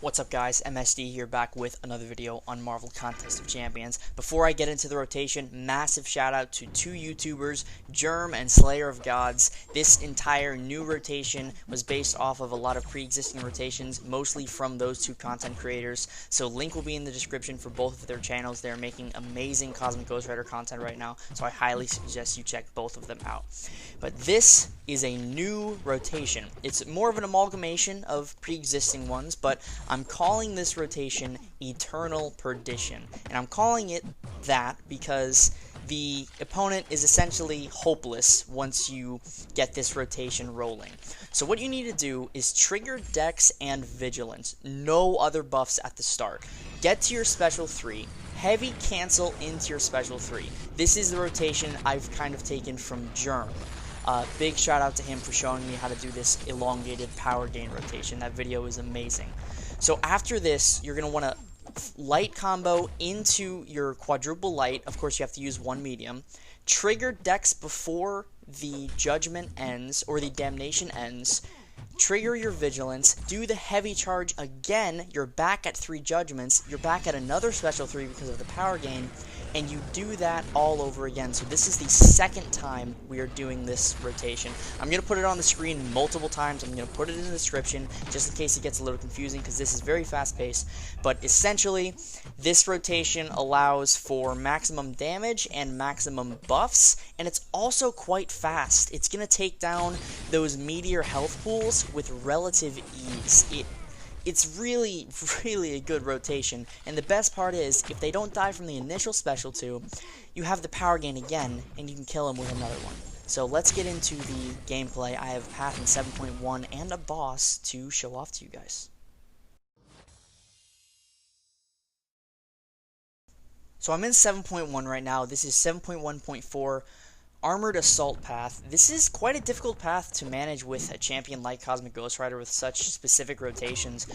What's up guys, MSD here back with another video on Marvel Contest of Champions. Before I get into the rotation, massive shout out to two YouTubers, Germ and Slayer of Gods. This entire new rotation was based off of a lot of pre-existing rotations, mostly from those two content creators. So link will be in the description for both of their channels. They're making amazing Cosmic Ghost Rider content right now, so I highly suggest you check both of them out. But this is a new rotation. It's more of an amalgamation of pre-existing ones, but I'm calling this rotation Eternal Perdition, and I'm calling it that because the opponent is essentially hopeless once you get this rotation rolling. So what you need to do is trigger Dex and Vigilance, no other buffs at the start. Get to your special 3, heavy cancel into your special 3. This is the rotation I've kind of taken from Germ. Big shout out to him for showing me how to do this elongated power gain rotation. That video is amazing. So after this, you're going to want to light combo into your quadruple light. Of course, you have to use one medium. Trigger Dex before the judgment ends, or the damnation ends. Trigger your Vigilance, do the heavy charge again, you're back at 3 judgments, you're back at another special 3 because of the power gain, and you do that all over again. So this is the second time we are doing this rotation. I'm going to put it on the screen multiple times. I'm going to put it in the description just in case it gets a little confusing because this is very fast paced. But essentially, this rotation allows for maximum damage and maximum buffs, and it's also quite fast. It's going to take down those meteor health pools with relative ease. It's really a good rotation, and the best part is, if they don't die from the initial special 2, you have the power gain again, and you can kill them with another one. So let's get into the gameplay. I have a path in 7.1 and a boss to show off to you guys. So I'm in 7.1 right now. This is 7.1.4. Armored Assault path. This is quite a difficult path to manage with a champion like Cosmic Ghost Rider with such specific rotations.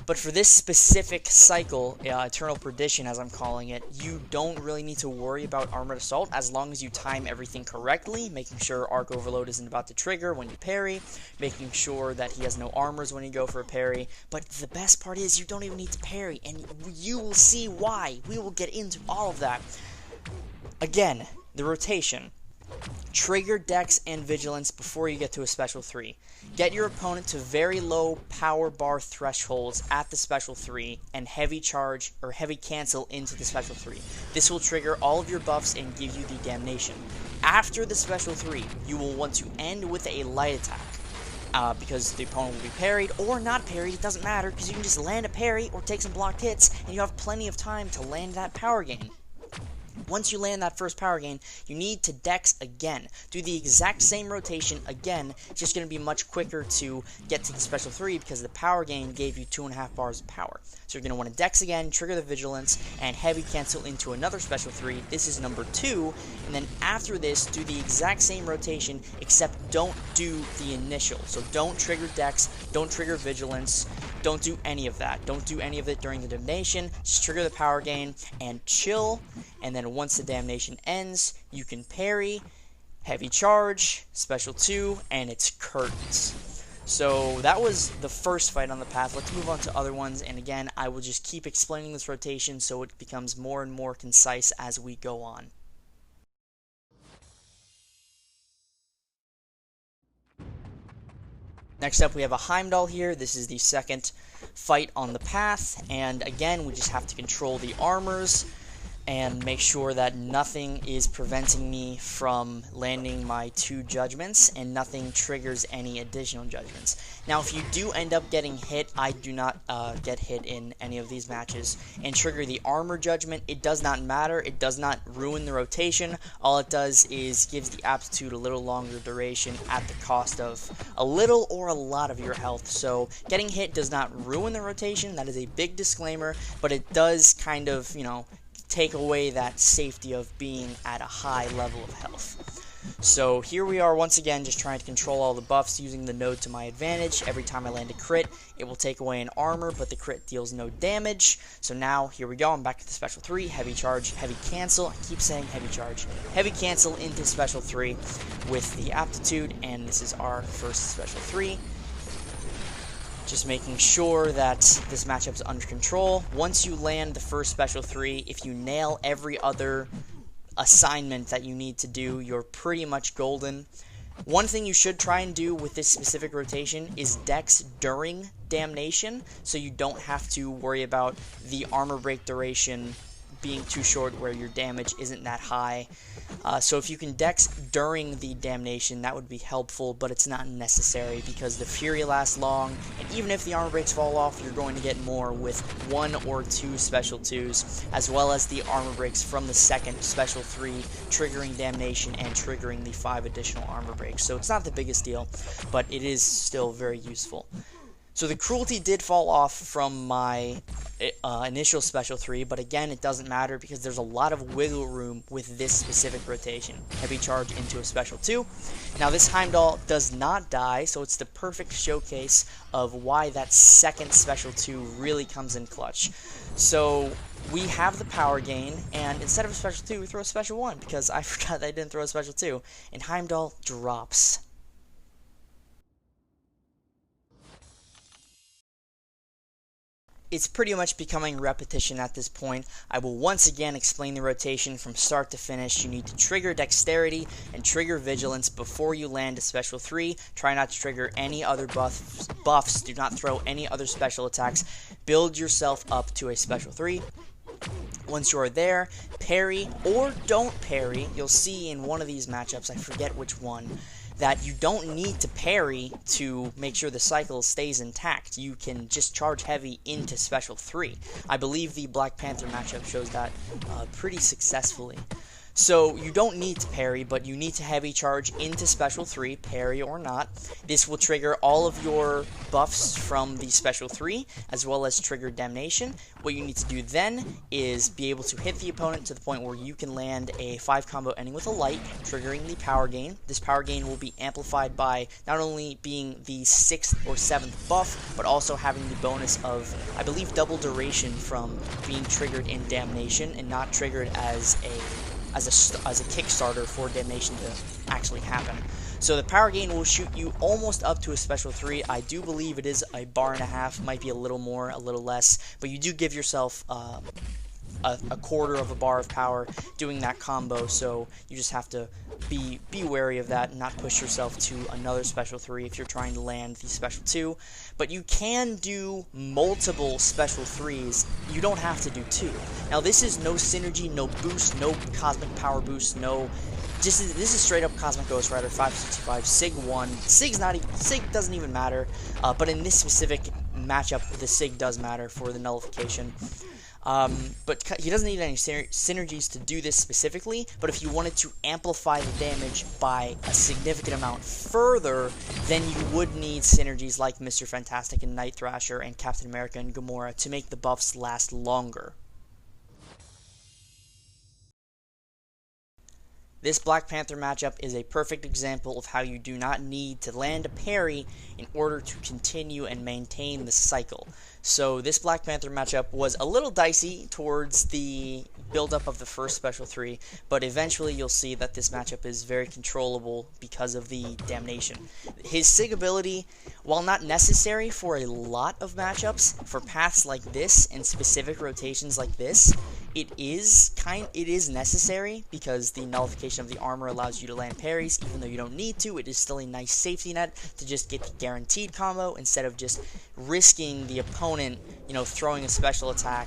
But for this specific cycle, Eternal Perdition as I'm calling it, you don't really need to worry about Armored Assault as long as you time everything correctly, making sure Arc Overload isn't about to trigger when you parry, making sure that he has no armors when you go for a parry. But the best part is you don't even need to parry, and you will see why. We will get into all of that. Again, the rotation. Trigger Dex and Vigilance before you get to a special 3. Get your opponent to very low power bar thresholds at the special 3 and heavy charge or heavy cancel into the special 3. This will trigger all of your buffs and give you the damnation. After the special 3, you will want to end with a light attack. Because the opponent will be parried or not parried, it doesn't matter because you can just land a parry or take some blocked hits and you have plenty of time to land that power gain. Once you land that first power gain, you need to Dex again. Do the exact same rotation again. It's just going to be much quicker to get to the special 3 because the power gain gave you 2.5 bars of power. So you're going to want to Dex again, trigger the Vigilance, and heavy cancel into another special 3. This is number 2. And then after this, do the exact same rotation, except don't do the initial. So don't trigger Dex, don't trigger Vigilance, don't do any of that. Don't do any of it during the damnation. Just trigger the power gain and chill. And then once the damnation ends, you can parry, heavy charge, special 2, and it's curtains. So that was the first fight on the path. Let's move on to other ones, and again, I will just keep explaining this rotation so it becomes more and more concise as we go on. Next up, we have a Heimdall here. This is the second fight on the path, and again, we just have to control the armors and make sure that nothing is preventing me from landing my 2 judgments and nothing triggers any additional judgments. Now, if you do end up getting hit, I do not get hit in any of these matches, and trigger the armor judgment, it does not matter. It does not ruin the rotation. All it does is gives the aptitude a little longer duration at the cost of a little or a lot of your health. So getting hit does not ruin the rotation. That is a big disclaimer, but it does kind of, take away that safety of being at a high level of health. So here we are once again just trying to control all the buffs using the node to my advantage. Every time I land a crit, it will take away an armor, but the crit deals no damage. So now, here we go, I'm back to the special 3, heavy charge, heavy cancel. I keep saying heavy charge. Heavy cancel into special 3 with the aptitude, and this is our first special 3. Just making sure that this matchup's under control. Once you land the first special 3, if you nail every other assignment that you need to do, you're pretty much golden. One thing you should try and do with this specific rotation is Dex during Damnation, so you don't have to worry about the armor break duration being too short where your damage isn't that high. So if you can Dex during the Damnation, that would be helpful, but it's not necessary because the Fury lasts long, and even if the armor breaks fall off, you're going to get more with 1 or 2 special 2s, as well as the armor breaks from the second special 3, triggering Damnation and triggering the 5 additional armor breaks. So it's not the biggest deal, but it is still very useful. So the Cruelty did fall off from my initial special 3, but again, it doesn't matter because there's a lot of wiggle room with this specific rotation. Heavy Charge into a special 2. Now this Heimdall does not die, so it's the perfect showcase of why that second special 2 really comes in clutch. So we have the power gain, and instead of a special 2, we throw a special 1, because I forgot that I didn't throw a special 2, and Heimdall drops. It's pretty much becoming repetition at this point. I will once again explain the rotation from start to finish. You need to trigger Dexterity and trigger Vigilance before you land a special 3. Try not to trigger any other buffs. Do not throw any other special attacks. Build yourself up to a special 3. Once you are there, parry or don't parry. You'll see in one of these matchups, I forget which one, that you don't need to parry to make sure the cycle stays intact. You can just charge heavy into special 3. I believe the Black Panther matchup shows that pretty successfully. So you don't need to parry, but you need to heavy charge into special 3, parry or not. This will trigger all of your buffs from the special 3, as well as trigger Damnation. What you need to do then is be able to hit the opponent to the point where you can land a 5 combo ending with a light, triggering the power gain. This power gain will be amplified by not only being the 6th or 7th buff, but also having the bonus of, I believe, double duration from being triggered in Damnation and not triggered as a Kickstarter for Damnation to actually happen. So the power gain will shoot you almost up to a special 3. I do believe it is a bar and a half, might be a little more, a little less, but you do give yourself a quarter of a bar of power doing that combo, so you just have to be wary of that and not push yourself to another special 3 if you're trying to land the special 2. But you can do multiple special 3s. You don't have to do 2. Now this is no synergy, no boost, no cosmic power boost, no. This is straight up Cosmic Ghost Rider 565 Sig 1. Sig doesn't even matter, but in this specific matchup, the Sig does matter for the nullification. But he doesn't need any synergies to do this specifically, but if you wanted to amplify the damage by a significant amount further, then you would need synergies like Mr. Fantastic and Night Thrasher and Captain America and Gamora to make the buffs last longer. This Black Panther matchup is a perfect example of how you do not need to land a parry in order to continue and maintain the cycle. So this Black Panther matchup was a little dicey towards the build-up of the first special 3, but eventually you'll see that this matchup is very controllable because of the Damnation. His Sig ability, while not necessary for a lot of matchups, for paths like this and specific rotations like this, it is necessary because the nullification of the armor allows you to land parries even though you don't need to. It is still a nice safety net to just get the guaranteed combo instead of just risking the opponent, throwing a special attack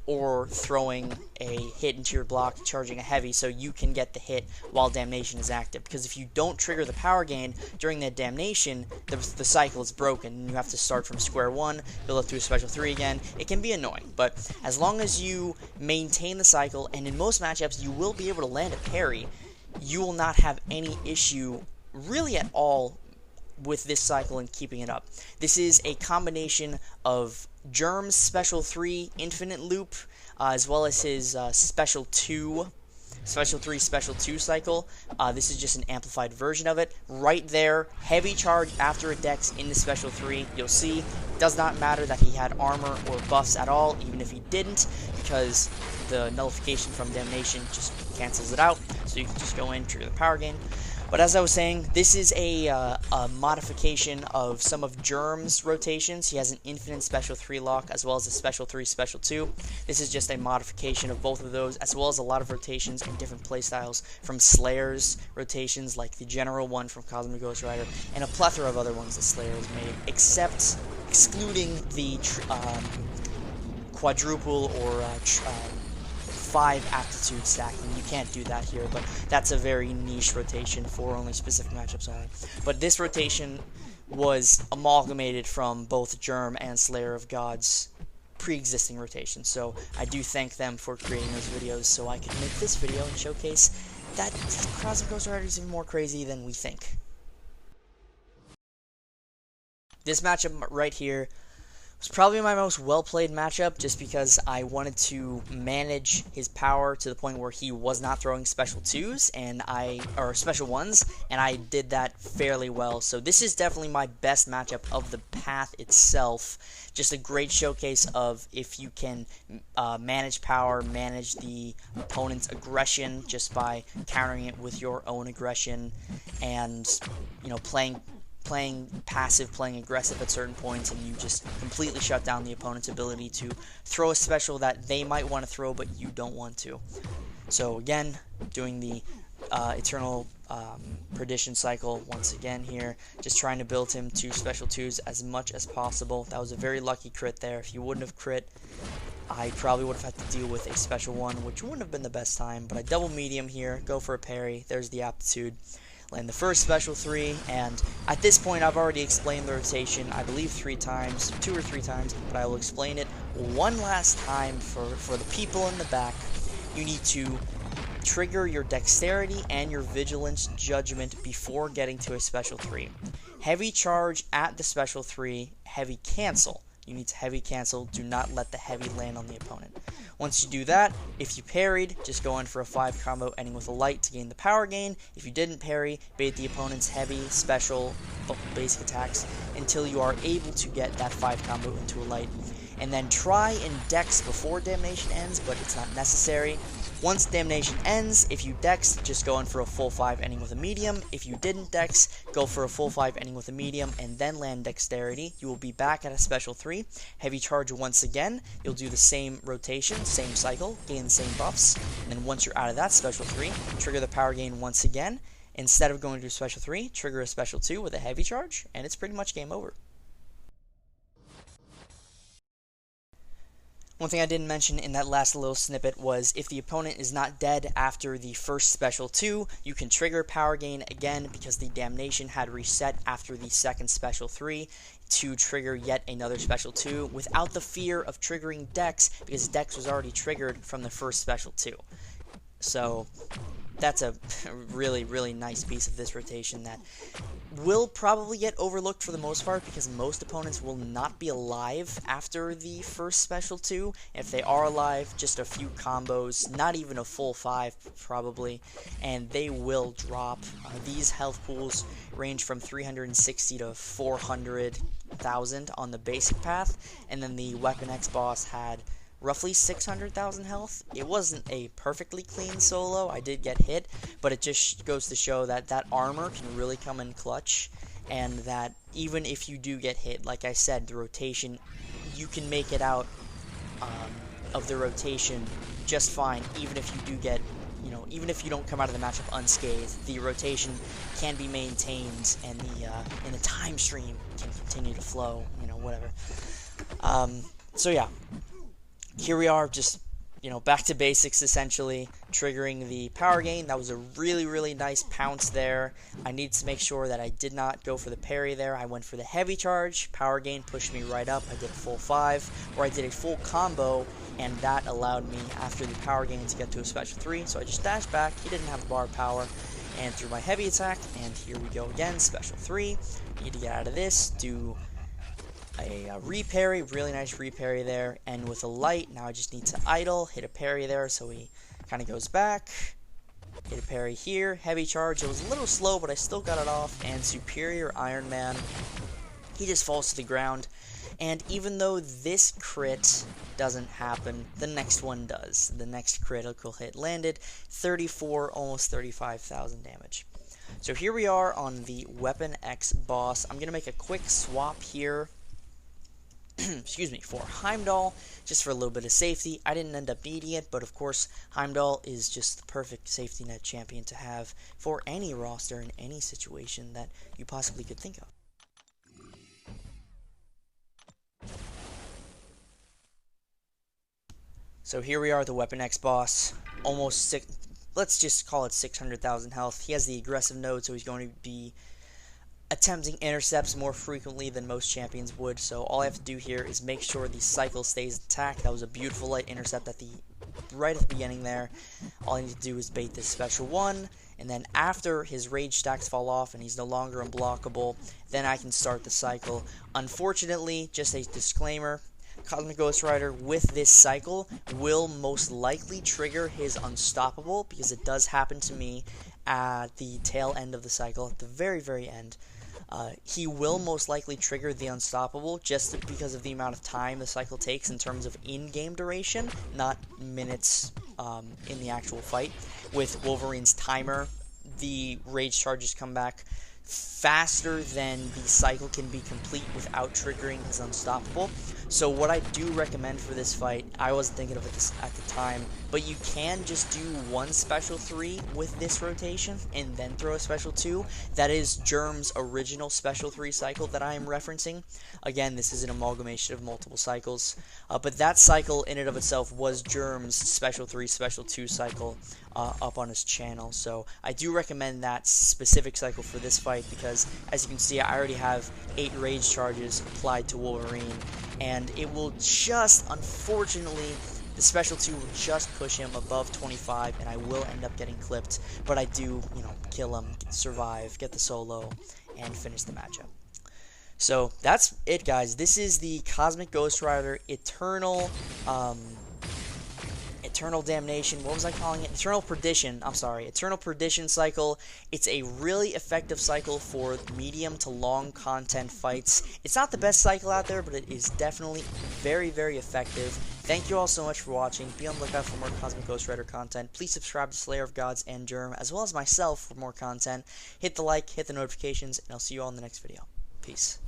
or throwing a hit into your block, charging a heavy so you can get the hit while Damnation is active. Because if you don't trigger the power gain during that Damnation, the cycle is broken and you have to start from square one, build up to a special 3 again. It can be annoying, but as long as you maintain the cycle, and in most matchups you will be able to land a parry, you will not have any issue really at all with this cycle and keeping it up. This is a combination of Germ's special 3 infinite loop, as well as his special 3 special 2 cycle. This is just an amplified version of it. Right there, heavy charge after a Dex into special 3. You'll see, it does not matter that he had armor or buffs at all, even if he didn't, because the nullification from Damnation just cancels it out. So you can just go in, trigger the power gain. But as I was saying, this is a modification of some of Germ's rotations. He has an infinite special 3 lock as well as a special 3, special 2. This is just a modification of both of those, as well as a lot of rotations and different playstyles from Slayer's rotations, like the general one from Cosmic Ghost Rider, and a plethora of other ones that Slayer has made, excluding the quadruple or 5 aptitude stacking. You can't do that here, but that's a very niche rotation for only specific matchups only. But this rotation was amalgamated from both Germ and Slayer of Gods pre-existing rotations, so I do thank them for creating those videos so I could make this video and showcase that Cosmic Ghost Rider is even more crazy than we think. This matchup right here was probably my most well-played matchup, just because I wanted to manage his power to the point where he was not throwing special 2s or special 1s, and I did that fairly well. So this is definitely my best matchup of the path itself. Just a great showcase of if you can manage power, manage the opponent's aggression just by countering it with your own aggression, and playing passive, playing aggressive at certain points, and you just completely shut down the opponent's ability to throw a special that they might want to throw but you don't want to. So again, doing the Eternal Perdition cycle once again here, just trying to build him to special 2s as much as possible. That was a very lucky crit there. If you wouldn't have crit, I probably would have had to deal with a special 1, which wouldn't have been the best time, but I double medium here, go for a parry, there's the aptitude. Land the first special 3, and at this point I've already explained the rotation, I believe 2 or 3 times, but I will explain it one last time for the people in the back. You need to trigger your dexterity and your vigilance judgment before getting to a special 3. Heavy charge at the special 3, heavy cancel. You need to heavy cancel, do not let the heavy land on the opponent. Once you do that, if you parried, just go in for a 5 combo ending with a light to gain the power gain. If you didn't parry, bait the opponent's heavy, special, basic attacks until you are able to get that 5 combo into a light. And then try and dex before damnation ends, but it's not necessary. Once damnation ends, if you dex, just go in for a full 5 ending with a medium. If you didn't dex, go for a full 5 ending with a medium and then land dexterity. You will be back at a special 3. Heavy charge once again. You'll do the same rotation, same cycle, gain the same buffs. And then once you're out of that special 3, trigger the power gain once again. Instead of going to a special 3, trigger a special 2 with a heavy charge, and it's pretty much game over. One thing I didn't mention in that last little snippet was if the opponent is not dead after the first special 2, you can trigger power gain again because the damnation had reset after the second special 3 to trigger yet another special 2 without the fear of triggering Dex, because Dex was already triggered from the first special 2. So that's a really, really nice piece of this rotation that will probably get overlooked for the most part because most opponents will not be alive after the first special 2. If they are alive, just a few combos, not even a full 5 probably, and they will drop. These health pools range from 360 to 400,000 on the basic path, and then the Weapon X boss had roughly 600,000 health. It wasn't a perfectly clean solo, I did get hit, but it just goes to show that that armor can really come in clutch, and that even if you do get hit, like I said, the rotation, you can make it out of the rotation just fine, even if you do get, even if you don't come out of the matchup unscathed, the rotation can be maintained, and the time stream can continue to flow, whatever. So yeah. Here we are, just, back to basics, essentially, triggering the power gain. That was a really, really nice pounce there. I needed to make sure that I did not go for the parry there. I went for the heavy charge. Power gain pushed me right up. I did a full 5, or I did a full combo, and that allowed me, after the power gain, to get to a special 3. So I just dashed back. He didn't have bar power, and threw my heavy attack, and here we go again, special 3. Need to get out of this, do a reparry, really nice reparry there, and with a light, now I just need to idle, hit a parry there, so he kind of goes back, hit a parry here, heavy charge, it was a little slow, but I still got it off, and Superior Iron Man, he just falls to the ground, and even though this crit doesn't happen, the next one does. The next critical hit landed, 34, almost 35,000 damage. So here we are on the Weapon X boss. I'm going to make a quick swap here, excuse me, for Heimdall, just for a little bit of safety. I didn't end up needing it, but of course, Heimdall is just the perfect safety net champion to have for any roster in any situation that you possibly could think of. So here we are, the Weapon X boss, almost six, let's just call it 600,000 health. He has the aggressive node, so he's going to be attempting intercepts more frequently than most champions would. So all I have to do here is make sure the cycle stays intact. That was a beautiful light intercept right at the beginning there. All I need to do is bait this special one, and then after his rage stacks fall off and he's no longer unblockable, then I can start the cycle. Unfortunately, just a disclaimer, Cosmic Ghost Rider with this cycle will most likely trigger his unstoppable, because it does happen to me at the tail end of the cycle, at the very, very end. He will most likely trigger the unstoppable just because of the amount of time the cycle takes in terms of in-game duration, not minutes in the actual fight. With Wolverine's timer, the rage charges come back faster than the cycle can be complete without triggering his unstoppable. So what I do recommend for this fight, I wasn't thinking of it at the time, but you can just do one special 3 with this rotation and then throw a special 2. That is Germ's original special 3 cycle that I am referencing. Again, this is an amalgamation of multiple cycles, but that cycle in and of itself was Germ's special 3, special 2 cycle up on his channel. So I do recommend that specific cycle for this fight, because as you can see, I already have 8 rage charges applied to Wolverine, and it will just, unfortunately, the special 2 will just push him above 25, and I will end up getting clipped, but I do, kill him, survive, get the solo, and finish the matchup. So that's it, guys. This is the Cosmic Ghost Rider Eternal Damnation, what was I calling it? Eternal Perdition, I'm sorry, Eternal Perdition cycle. It's a really effective cycle for medium to long content fights. It's not the best cycle out there, but it is definitely very, very effective. Thank you all so much for watching. Be on the lookout for more Cosmic Ghost Rider content. Please subscribe to Slayer of Gods and Germ, as well as myself, for more content. Hit the like, hit the notifications, and I'll see you all in the next video. Peace.